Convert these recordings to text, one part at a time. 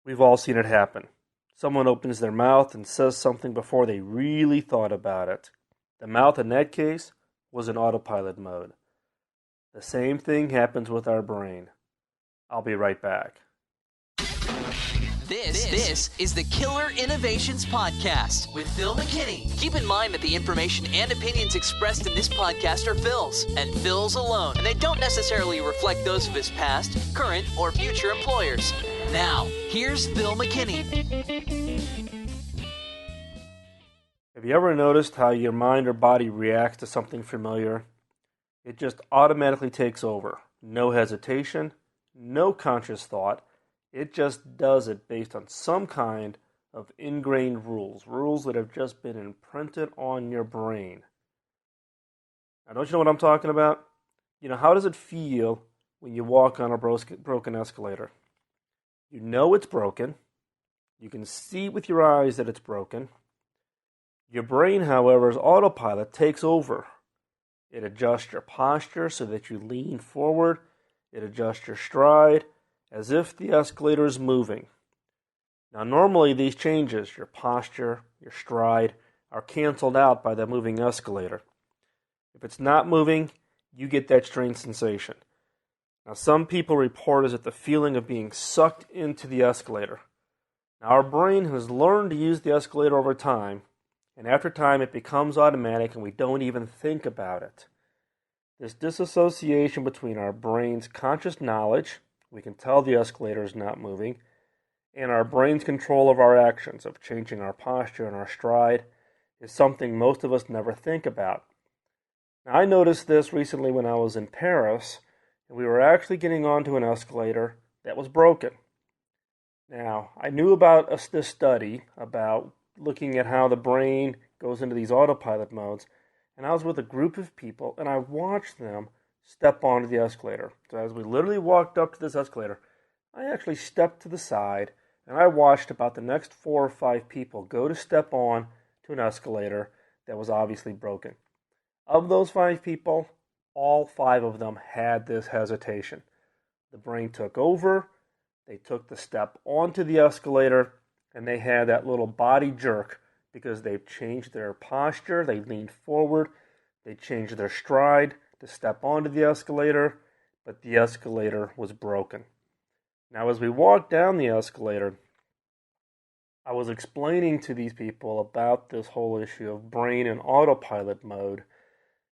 We've all seen it happen. Someone opens their mouth and says something before they really thought about it. The mouth in that case was in autopilot mode. The same thing happens with our brain. I'll be right back. This is the Killer Innovations Podcast with Phil McKinney. Keep in mind that the information and opinions expressed in this podcast are Phil's, and Phil's alone, and they don't necessarily reflect those of his past, current, or future employers. Now, here's Phil McKinney. Have you ever noticed how your mind or body reacts to something familiar? It just automatically takes over. No hesitation, no conscious thought. It just does it based on some kind of ingrained rules that have just been imprinted on your brain. Now, don't you know what I'm talking about? How does it feel when you walk on a broken escalator? You know it's broken. You can see with your eyes that it's broken. Your brain, however's autopilot takes over. It adjusts your posture so that you lean forward. It adjusts your stride, as if the escalator is moving. Now, normally these changes, your posture, your stride, are canceled out by the moving escalator. If it's not moving, you get that strange sensation. Now, some people report it the feeling of being sucked into the escalator. Now, our brain has learned to use the escalator over time, and after time it becomes automatic and we don't even think about it. This disassociation between our brain's conscious knowledge, we can tell the escalator is not moving, and our brain's control of our actions, of changing our posture and our stride, is something most of us never think about. Now, I noticed this recently when I was in Paris, and we were actually getting onto an escalator that was broken. Now, I knew about this study about looking at how the brain goes into these autopilot modes, and I was with a group of people, and I watched them step onto the escalator. So as we literally walked up to this escalator, I actually stepped to the side, and I watched about the next 4 or 5 people go to step on to an escalator that was obviously broken. Of those 5 people, all 5 of them had this hesitation. The brain took over, they took the step onto the escalator, and they had that little body jerk because they've changed their posture, they leaned forward, they changed their stride to step onto the escalator, but the escalator was broken. Now, as we walked down the escalator, I was explaining to these people about this whole issue of brain and autopilot mode,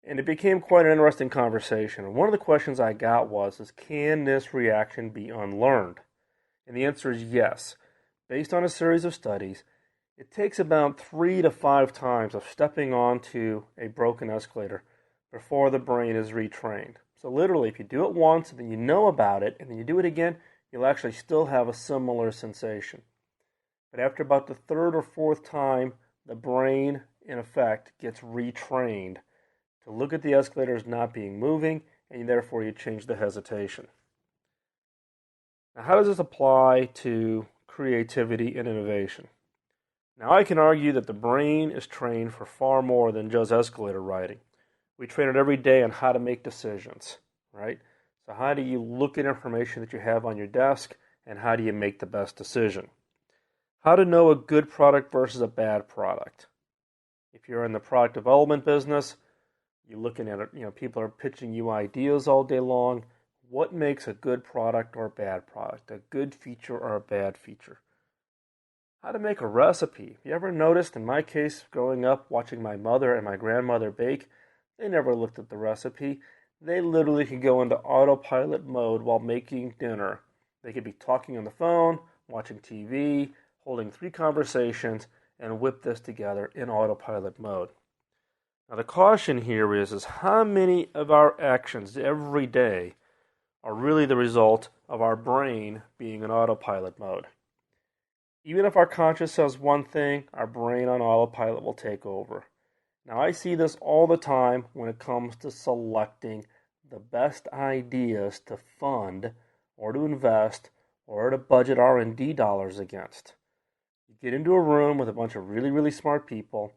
and it became quite an interesting conversation. And one of the questions I got was, can this reaction be unlearned? And the answer is yes. Based on a series of studies, it takes about 3 to 5 times of stepping onto a broken escalator before the brain is retrained. So literally, if you do it once and then you know about it, and then you do it again, you'll actually still have a similar sensation. But after about the 3rd or 4th time, the brain, in effect, gets retrained to look at the escalator as not being moving, and therefore you change the hesitation. Now, how does this apply to creativity and innovation? Now, I can argue that the brain is trained for far more than just escalator riding. We train it every day on how to make decisions, right? So how do you look at information that you have on your desk, and how do you make the best decision? How to know a good product versus a bad product. If you're in the product development business, you're looking at it, people are pitching you ideas all day long. What makes a good product or a bad product? A good feature or a bad feature? How to make a recipe. Have you ever noticed, in my case, growing up, watching my mother and my grandmother bake, they never looked at the recipe. They literally could go into autopilot mode while making dinner. They could be talking on the phone, watching TV, holding 3 conversations, and whip this together in autopilot mode. Now, the caution here is how many of our actions every day are really the result of our brain being in autopilot mode. Even if our conscious says one thing, our brain on autopilot will take over. Now, I see this all the time when it comes to selecting the best ideas to fund or to invest or to budget R&D dollars against. You get into a room with a bunch of really, really smart people.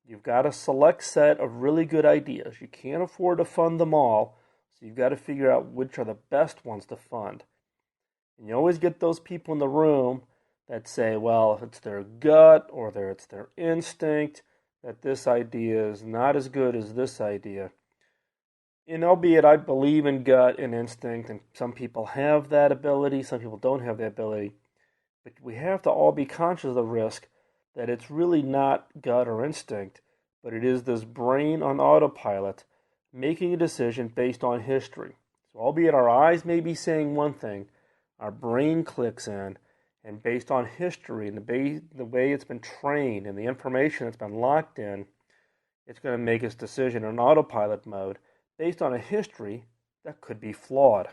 You've got a select set of really good ideas. You can't afford to fund them all, so you've got to figure out which are the best ones to fund. And you always get those people in the room that say, well, if it's their gut or it's their instinct, that this idea is not as good as this idea. And albeit I believe in gut and instinct, and some people have that ability, some people don't have that ability, but we have to all be conscious of the risk that it's really not gut or instinct, but it is this brain on autopilot making a decision based on history. So albeit our eyes may be saying one thing, our brain clicks in, and based on history and the way it's been trained and the information that's been locked in, it's going to make its decision in autopilot mode based on a history that could be flawed.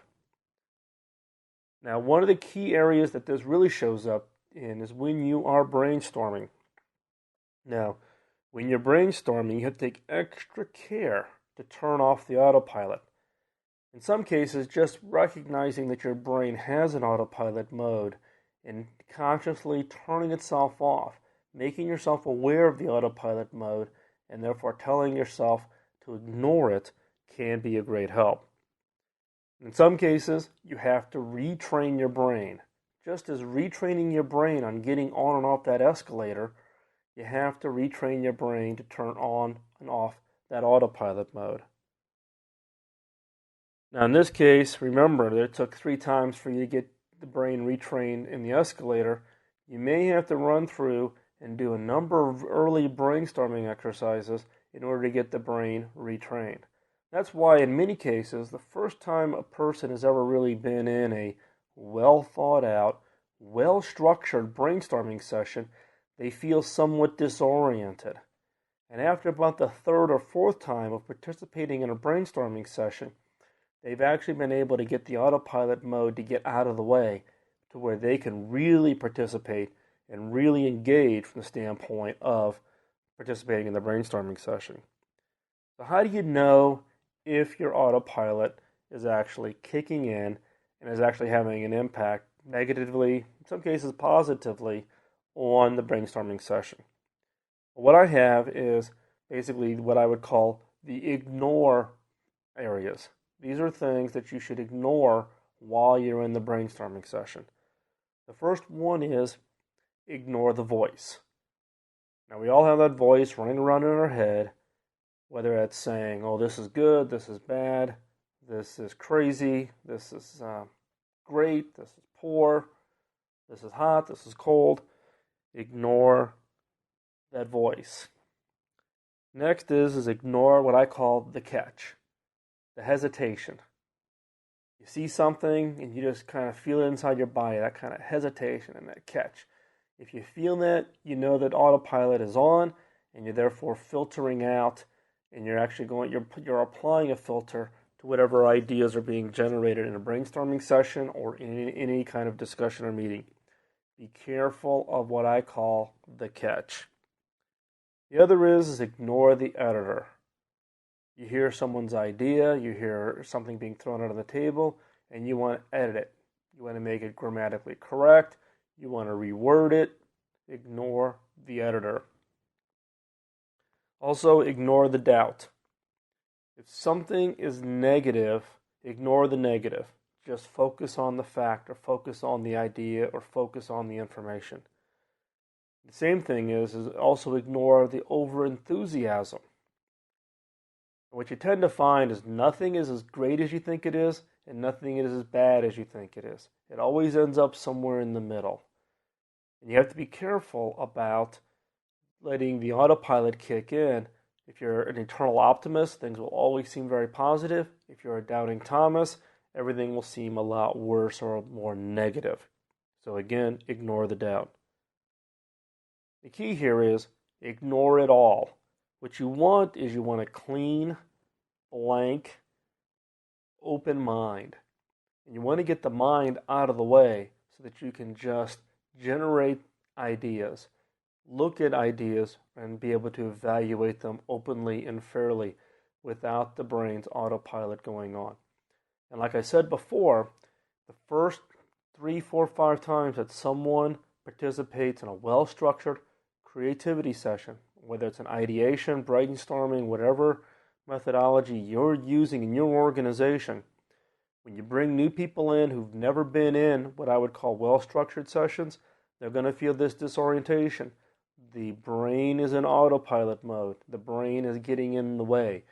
Now, one of the key areas that this really shows up in is when you are brainstorming. Now, when you're brainstorming, you have to take extra care to turn off the autopilot. In some cases, just recognizing that your brain has an autopilot mode and consciously turning itself off, making yourself aware of the autopilot mode, and therefore telling yourself to ignore it can be a great help. In some cases, you have to retrain your brain. Just as retraining your brain on getting on and off that escalator, you have to retrain your brain to turn on and off that autopilot mode. Now in this case, remember that it took 3 times for you to get the brain retrained in the escalator. You may have to run through and do a number of early brainstorming exercises in order to get the brain retrained. That's why in many cases, the first time a person has ever really been in a well thought out, well structured brainstorming session, they feel somewhat disoriented. And after about the 3rd or 4th time of participating in a brainstorming session, they've actually been able to get the autopilot mode to get out of the way to where they can really participate and really engage from the standpoint of participating in the brainstorming session. So how do you know if your autopilot is actually kicking in and is actually having an impact negatively, in some cases positively, on the brainstorming session? What I have is basically what I would call the ignore areas. These are things that you should ignore while you're in the brainstorming session. The first one is ignore the voice. Now, we all have that voice running around in our head, whether that's saying, oh, this is good, this is bad, this is crazy, this is great, this is poor, this is hot, this is cold. Ignore that voice. Next is ignore what I call the catch, the hesitation. You see something and you just kind of feel it inside your body, that kind of hesitation and that catch. If you feel that, you know that autopilot is on and you're therefore filtering out, and you're actually you're applying a filter to whatever ideas are being generated in a brainstorming session or in any kind of discussion or meeting. Be careful of what I call the catch. The other is ignore the editor. You hear someone's idea, you hear something being thrown out on the table, and you want to edit it. You want to make it grammatically correct. You want to reword it. Ignore the editor. Also, ignore the doubt. If something is negative, ignore the negative. Just focus on the fact, or focus on the idea, or focus on the information. The same thing is also ignore the over-enthusiasm. What you tend to find is nothing is as great as you think it is, and nothing is as bad as you think it is. It always ends up somewhere in the middle. And you have to be careful about letting the autopilot kick in. If you're an eternal optimist, things will always seem very positive. If you're a doubting Thomas, everything will seem a lot worse or more negative. So again, ignore the doubt. The key here is ignore it all. What you want is you want a clean, blank, open mind. And you want to get the mind out of the way so that you can just generate ideas, look at ideas, and be able to evaluate them openly and fairly without the brain's autopilot going on. And like I said before, the first 3, 4, 5 times that someone participates in a well-structured creativity session, whether it's an ideation, brainstorming, whatever methodology you're using in your organization, when you bring new people in who've never been in what I would call well-structured sessions, They're going to feel this disorientation. The brain is in autopilot mode. The brain is getting in the way.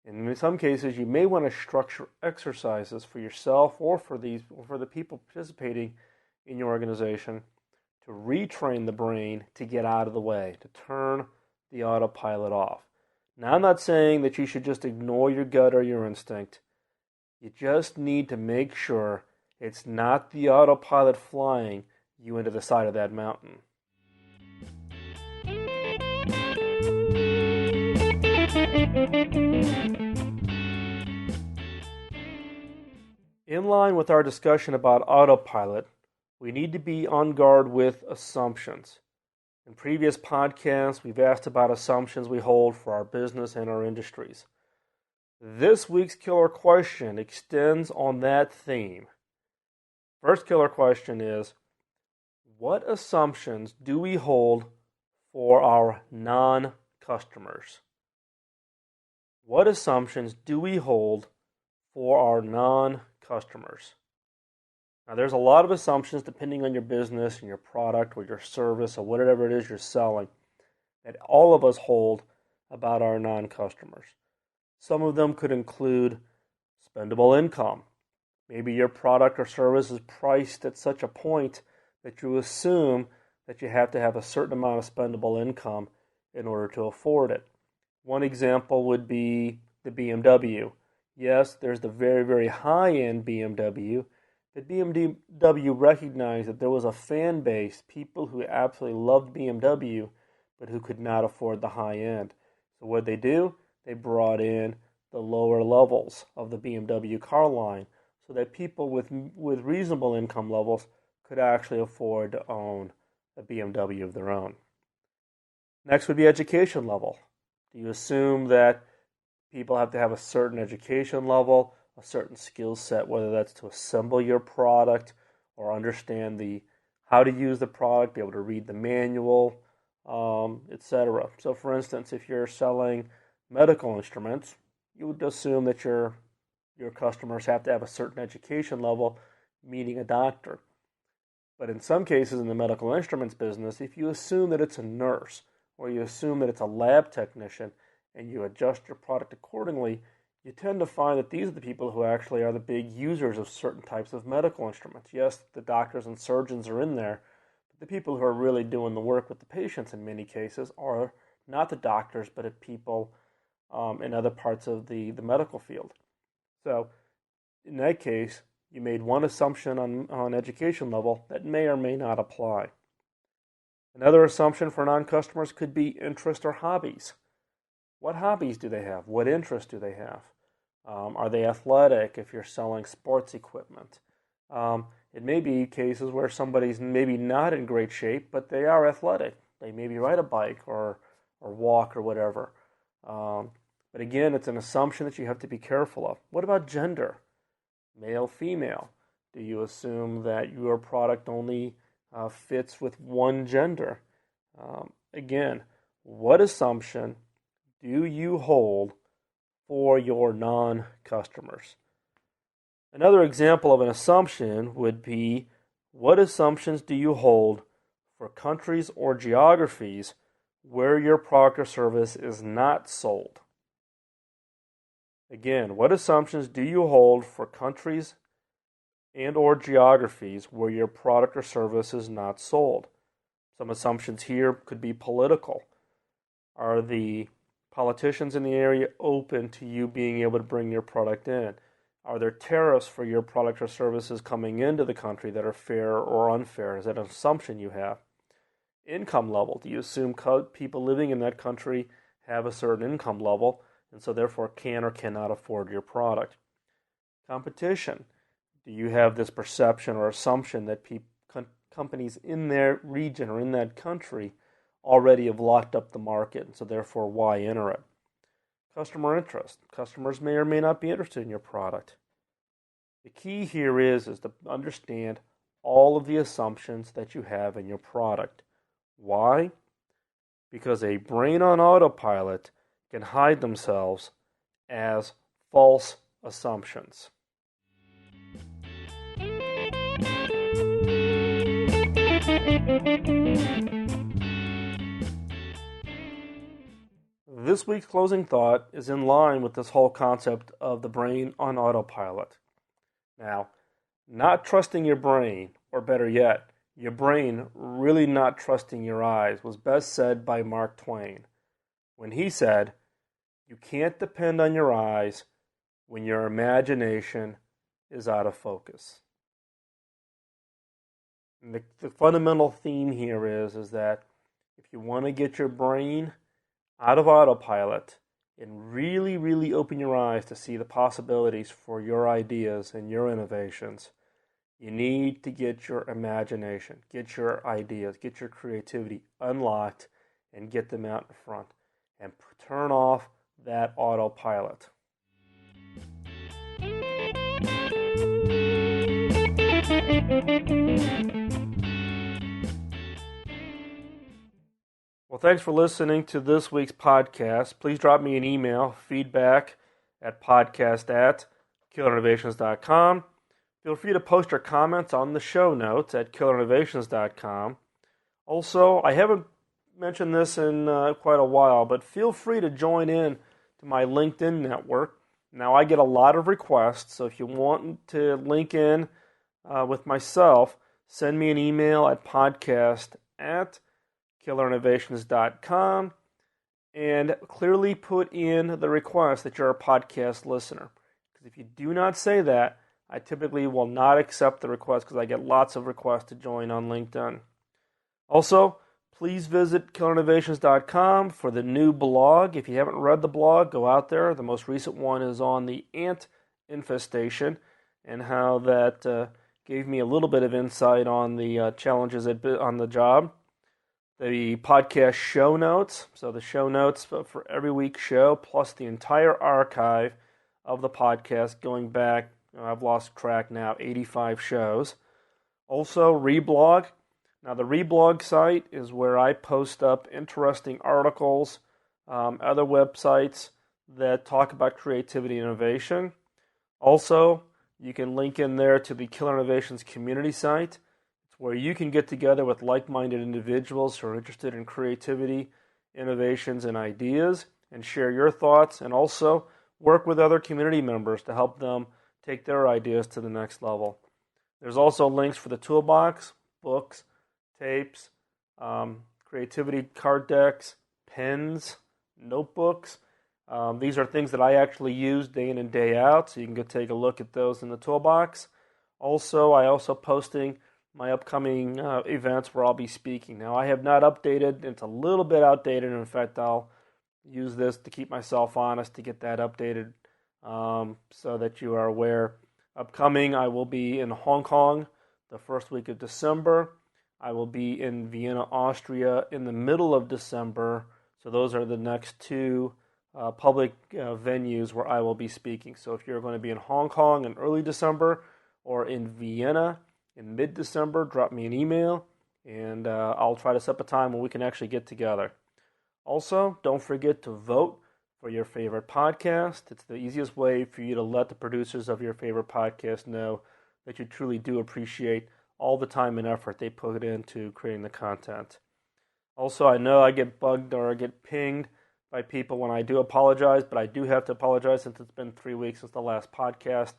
And in some cases, you may want to structure exercises for yourself or for the people participating in your organization to retrain the brain to get out of the way, to turn the autopilot off. Now, I'm not saying that you should just ignore your gut or your instinct. You just need to make sure it's not the autopilot flying you into the side of that mountain. In line with our discussion about autopilot, we need to be on guard with assumptions. In previous podcasts, we've asked about assumptions we hold for our business and our industries. This week's killer question extends on that theme. First killer question is, what assumptions do we hold for our non-customers? What assumptions do we hold for our non-customers? Now, there's a lot of assumptions depending on your business and your product or your service or whatever it is you're selling that all of us hold about our non-customers. Some of them could include spendable income. Maybe your product or service is priced at such a point that you assume that you have to have a certain amount of spendable income in order to afford it. One example would be the BMW. Yes, there's the very, very high-end BMW, but BMW recognized that there was a fan base, people who absolutely loved BMW, but who could not afford the high end. So what they do? They brought in the lower levels of the BMW car line so that people with reasonable income levels could actually afford to own a BMW of their own. Next would be education level. Do you assume that people have to have a certain education level, a certain skill set, whether that's to assemble your product or understand how to use the product, be able to read the manual, etc. So for instance, if you're selling medical instruments, you would assume that your customers have to have a certain education level, meaning a doctor. But in some cases in the medical instruments business, if you assume that it's a nurse or you assume that it's a lab technician and you adjust your product accordingly, you tend to find that these are the people who actually are the big users of certain types of medical instruments. Yes, the doctors and surgeons are in there, but the people who are really doing the work with the patients in many cases are not the doctors, but people in other parts of the medical field. So in that case, you made one assumption on education level that may or may not apply. Another assumption for non-customers could be interest or hobbies. What hobbies do they have? What interests do they have? Are they athletic if you're selling sports equipment? It may be cases where somebody's maybe not in great shape, but they are athletic. They maybe ride a bike or walk or whatever. But again, it's an assumption that you have to be careful of. What about gender? Male, female. Do you assume that your product only fits with one gender? Again, what assumption do you hold for your non-customers? Another example of an assumption would be, what assumptions do you hold for countries or geographies where your product or service is not sold? Again, what assumptions do you hold for countries and or geographies where your product or service is not sold? Some assumptions here could be political. Are the politicians in the area open to you being able to bring your product in? Are there tariffs for your product or services coming into the country that are fair or unfair? Is that an assumption you have? Income level. Do you assume people living in that country have a certain income level and so therefore can or cannot afford your product? Competition. Do you have this perception or assumption that companies in their region or in that country already have locked up the market, and so therefore why enter it? Customer interest. Customers may or may not be interested in your product. The key here is to understand all of the assumptions that you have in your product. Why? Because a brain on autopilot can hide themselves as false assumptions. This week's closing thought is in line with this whole concept of the brain on autopilot. Now, not trusting your brain, or better yet, your brain really not trusting your eyes, was best said by Mark Twain when he said, "You can't depend on your eyes when your imagination is out of focus." And the fundamental theme here is that if you want to get your brain out of autopilot and really, really open your eyes to see the possibilities for your ideas and your innovations, you need to get your imagination, get your ideas, get your creativity unlocked and get them out in front and turn off that autopilot. Well, thanks for listening to this week's podcast. Please drop me an email, feedback at podcast@killerinnovations.com. Feel free to post your comments on the show notes at killerinnovations.com. Also, I haven't mentioned this in quite a while, but feel free to join in to my LinkedIn network. Now, I get a lot of requests, so if you want to link in with myself, send me an email at podcast@killerinnovations.com and clearly put in the request that you're a podcast listener. Because if you do not say that, I typically will not accept the request because I get lots of requests to join on LinkedIn. Also, please visit killerinnovations.com for the new blog. If you haven't read the blog, go out there. The most recent one is on the ant infestation and how that gave me a little bit of insight on the challenges on the job. The podcast show notes, so the show notes for every week's show, plus the entire archive of the podcast going back, I've lost track now, 85 shows. Also, Reblog. Now, the Reblog site is where I post up interesting articles, other websites that talk about creativity and innovation. Also, you can link in there to the Killer Innovations community site. It's where you can get together with like-minded individuals who are interested in creativity, innovations, and ideas, and share your thoughts, and also work with other community members to help them take their ideas to the next level. There's also links for the toolbox, books, tapes, creativity card decks, pens, notebooks. These are things that I actually use day in and day out, so you can go take a look at those in the toolbox. Also, I also posting my upcoming events where I'll be speaking. Now, I have not updated. It's a little bit outdated. In fact, I'll use this to keep myself honest to get that updated so that you are aware. Upcoming, I will be in Hong Kong the first week of December. I will be in Vienna, Austria in the middle of December. So those are the next two public venues where I will be speaking. So if you're going to be in Hong Kong in early December or in Vienna in mid-December, drop me an email and I'll try to set up a time when we can actually get together. Also, don't forget to vote for your favorite podcast. It's the easiest way for you to let the producers of your favorite podcast know that you truly do appreciate all the time and effort they put into creating the content. Also, I know I get bugged or I get pinged by people when I do apologize, but I do have to apologize since it's been 3 weeks since the last podcast.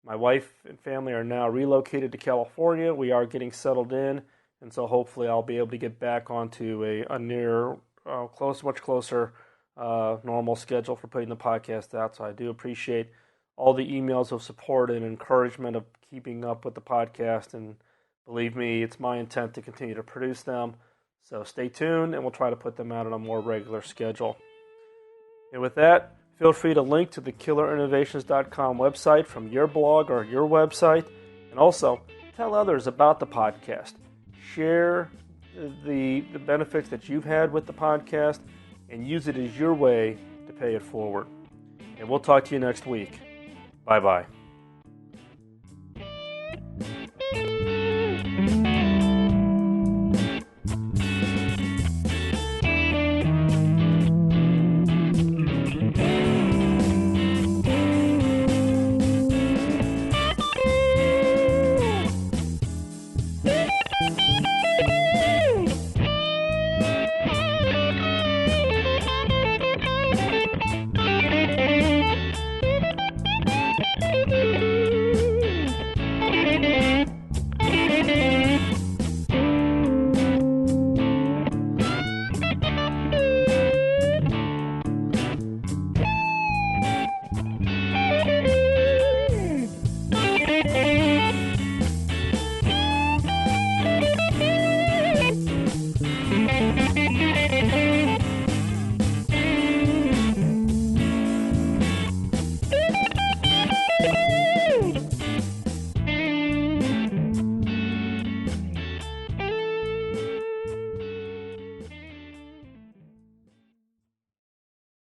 My wife and family are now relocated to California. We are getting settled in, and so hopefully I'll be able to get back onto a much closer normal schedule for putting the podcast out. So I do appreciate all the emails of support and encouragement of keeping up with the podcast, and believe me, it's my intent to continue to produce them. So stay tuned, and we'll try to put them out on a more regular schedule. And with that, feel free to link to the killerinnovations.com website from your blog or your website, and also tell others about the podcast. Share the benefits that you've had with the podcast and use it as your way to pay it forward. And we'll talk to you next week. Bye-bye.